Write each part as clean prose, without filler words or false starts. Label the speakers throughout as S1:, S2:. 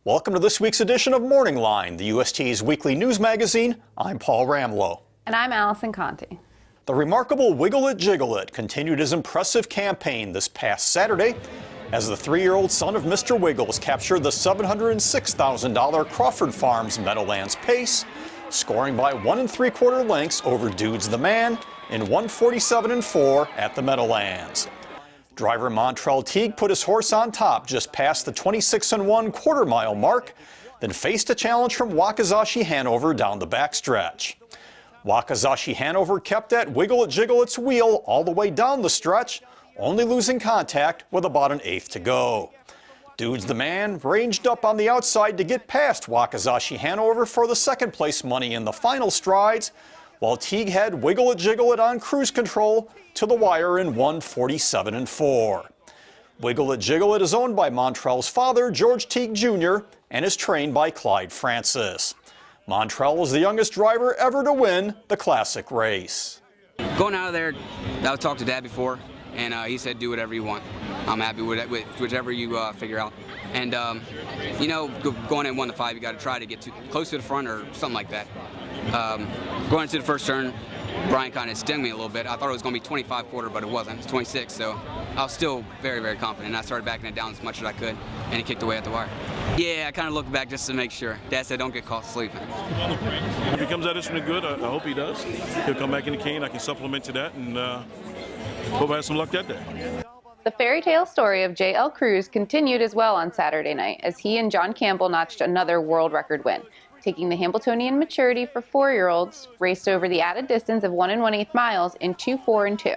S1: Welcome to this week's edition of Morning Line, the USTA's weekly news magazine. I'm Paul Ramlow.
S2: And I'm Allison Conte.
S1: The remarkable Jiggleit continued his impressive campaign this past Saturday as the 3-year-old son of Mr. Wiggles captured the $706,000 Crawford Farms Meadowlands pace, scoring by 1 3/4 lengths over Dudes the Man in 1:47.4 at the Meadowlands. Driver Montrell Teague put his horse on top just past the 26 1/4 mile mark, then faced a challenge from Wakizashi Hanover down the backstretch. Wakizashi Hanover kept at Jiggleit's wheel all the way down the stretch, only losing contact with about an eighth to go. Dudes the Man ranged up on the outside to get past Wakizashi Hanover for the second place money in the final strides, while Teague had Jiggleit on cruise control to the wire in 1:47.4. Jiggleit is owned by Montrell's father, George Teague Jr., and is trained by Clyde Francis. Montrell is the youngest driver ever to win the classic race.
S3: Going out of there, I talked to Dad before, and he said do whatever you want. I'm happy with whichever you figure out. And, going in 1 to 5, you got to try to get close to the front or something like that. Going into the first turn, Brian kind of stung me a little bit. I thought it was going to be 25/4, but it wasn't. It's 26, so I was still very, very confident. I started backing it down as much as I could, and he kicked away at the wire. Yeah, I kind of looked back just to make sure. Dad said don't get caught sleeping.
S4: If he comes at us good, I hope he does. He'll come back in the cane. I can supplement to that, and hope I have some luck that day.
S2: The fairy tale story of JL Cruze continued as well on Saturday night as he and John Campbell notched another world record win, taking the Hambletonian Maturity for 4-year-olds, raced over the added distance of 1 1/8 miles in 2:4.2.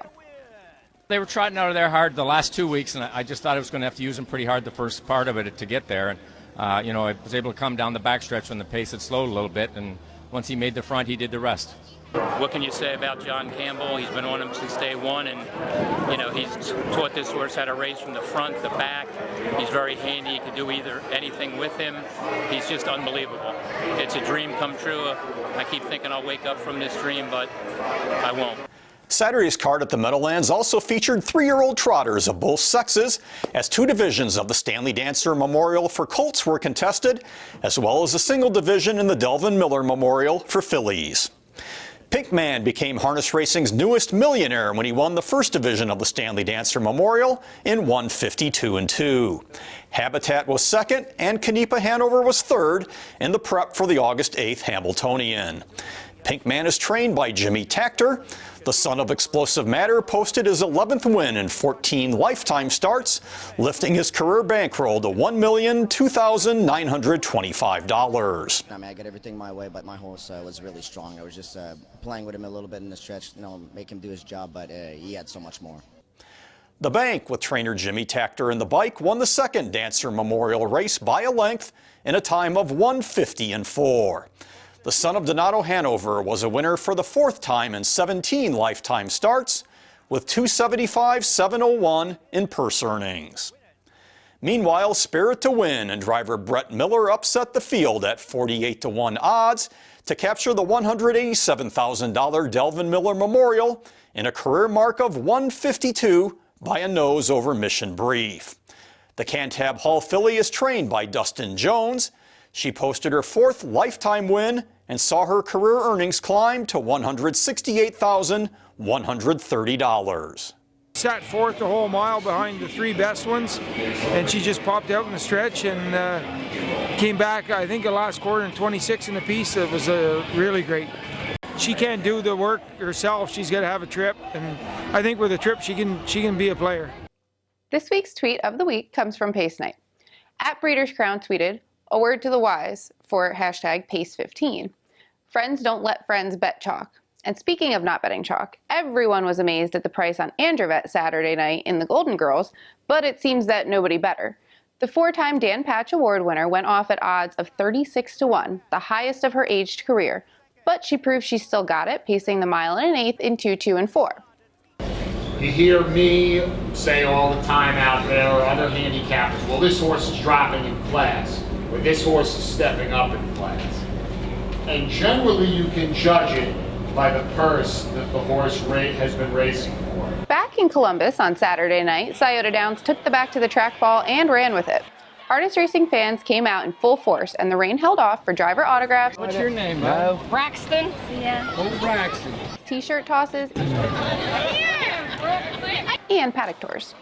S5: They were trotting out of there hard the last 2 weeks, and I just thought I was going to have to use them pretty hard the first part of it to get there. And I was able to come down the backstretch when the pace had slowed a little bit, and once he made the front, he did the rest.
S6: What can you say about John Campbell? He's been on him since day one, and he's taught this horse how to race from the front, the back. He's very handy. You can do anything with him. He's just unbelievable. It's a dream come true. I keep thinking I'll wake up from this dream, but I won't.
S1: Saturday's card at the Meadowlands also featured 3-year-old trotters of both sexes, as 2 divisions of the Stanley Dancer Memorial for colts were contested, as well as a single division in the Delvin Miller Memorial for fillies. Pinkman became harness racing's newest millionaire when he won the first division of the Stanley Dancer Memorial in 1:52.2. Habitat was second, and Canepa Hanover was third in the prep for the August 8th Hambletonian. Pinkman is trained by Jimmy Tactor. The son of Explosive Matter posted his 11th win in 14 lifetime starts, lifting his career bankroll to $1,002,925.
S7: I got everything my way, but my horse was really strong. I was just playing with him a little bit in the stretch, make him do his job, but he had so much more.
S1: The Bank, with trainer Jimmy Tactor in the bike, won the second Dancer Memorial race by a length in a time of 1:50.4. The son of Donato Hanover was a winner for the 4th time in 17 lifetime starts, with $275,701 in purse earnings. Meanwhile, Spirit to Win and driver Brett Miller upset the field at 48-1 odds to capture the $187,000 Delvin Miller Memorial in a career mark of 1:52 by a nose over Mission Brief. The Cantab Hall filly is trained by Dustin Jones. She posted her 4th lifetime win and saw her career earnings climb to $168,130.
S8: Sat 4th the whole mile behind the 3 best ones, and she just popped out in the stretch and came back, I think, the last quarter in 26 in the piece. It was really great. She can't do the work herself. She's got to have a trip, and I think with a trip she can be a player.
S2: This week's tweet of the week comes from Pace Night. At Breeders' Crown tweeted, "A word to the wise" for #Pace15. Friends don't let friends bet chalk. And speaking of not betting chalk, everyone was amazed at the price on Andrevet Saturday night in the Golden Girls, but it seems that nobody better. The 4-time Dan Patch Award winner went off at odds of 36-1, the highest of her aged career, but she proved she still got it, pacing the 1 1/8 in 2:2.4.
S9: You hear me say all the time out there, or other handicappers, well, this horse is dropping in class, or this horse is stepping up in class. And generally you can judge it by the purse that the horse has been racing for.
S2: Back in Columbus on Saturday night, Scioto Downs took the back to the track ball and ran with it. Harness racing fans came out in full force, and the rain held off for driver autographs.
S10: What's your name, Mo?
S11: Braxton. Yeah.
S10: Oh, Braxton.
S2: T-shirt tosses, and paddock tours.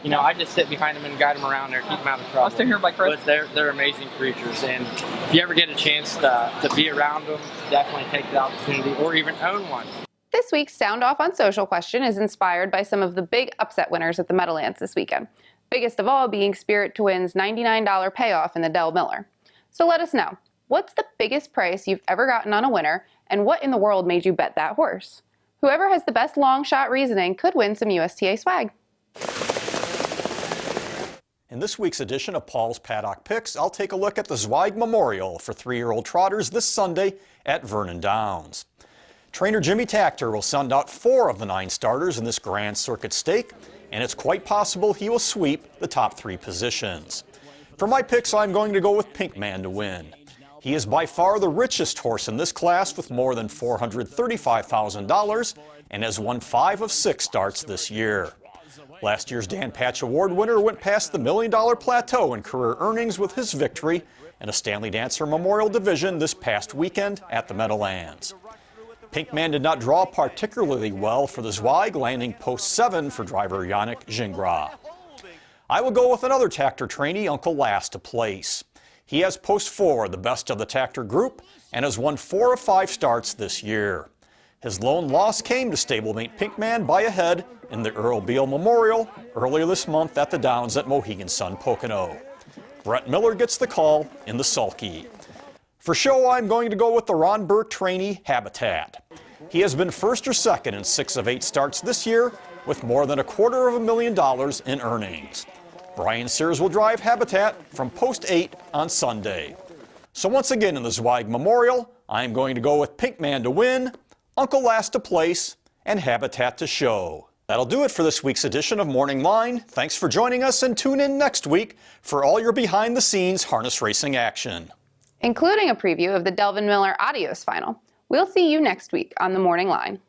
S12: You know, I just sit behind them and guide them around there, keep them out of trouble.
S10: I'll stay here by Chris.
S12: But they're amazing creatures, and if you ever get a chance to be around them, definitely take the opportunity, or even own one.
S2: This week's Sound Off on Social question is inspired by some of the big upset winners at the Meadowlands this weekend. Biggest of all being Spirit to Win's $99 payoff in the Del Miller. So let us know, what's the biggest price you've ever gotten on a winner, and what in the world made you bet that horse? Whoever has the best long shot reasoning could win some USTA swag.
S1: In this week's edition of Paul's Paddock Pics, I'll take a look at the Zweig Memorial for 3-year-old trotters this Sunday at Vernon Downs. Trainer Jimmy Takter will send out 4 of the 9 starters in this Grand Circuit stake, and it's quite possible he will sweep the top 3 positions. For my picks, I'm going to go with Pinkman to win. He is by far the richest horse in this class with more than $435,000 and has won 5 of 6 starts this year. Last year's Dan Patch Award winner went past the $1 million plateau in career earnings with his victory in a Stanley Dancer Memorial Division this past weekend at the Meadowlands. Pinkman did not draw particularly well for the Zweig, landing post 7 for driver Yannick Gingras. I will go with another Takter trainee, Uncle Last, to place. He has post 4, the best of the Takter group, and has won 4 of 5 starts this year. His lone loss came to stablemate Pinkman by a head in the Earl Beale Memorial earlier this month at the Downs at Mohegan Sun Pocono. Brett Miller gets the call in the sulky. For show, I'm going to go with the Ron Burke trainee, Habitat. He has been first or second in 6 of 8 starts this year with more than $250,000 in earnings. Brian Sears will drive Habitat from post 8 on Sunday. So once again in the Zweig Memorial, I'm going to go with Pinkman to win, Uncle Last to place, and Habitat to show. That'll do it for this week's edition of Morning Line. Thanks for joining us, and tune in next week for all your behind-the-scenes harness racing action,
S2: including a preview of the Delvin Miller Adios final. We'll see you next week on the Morning Line.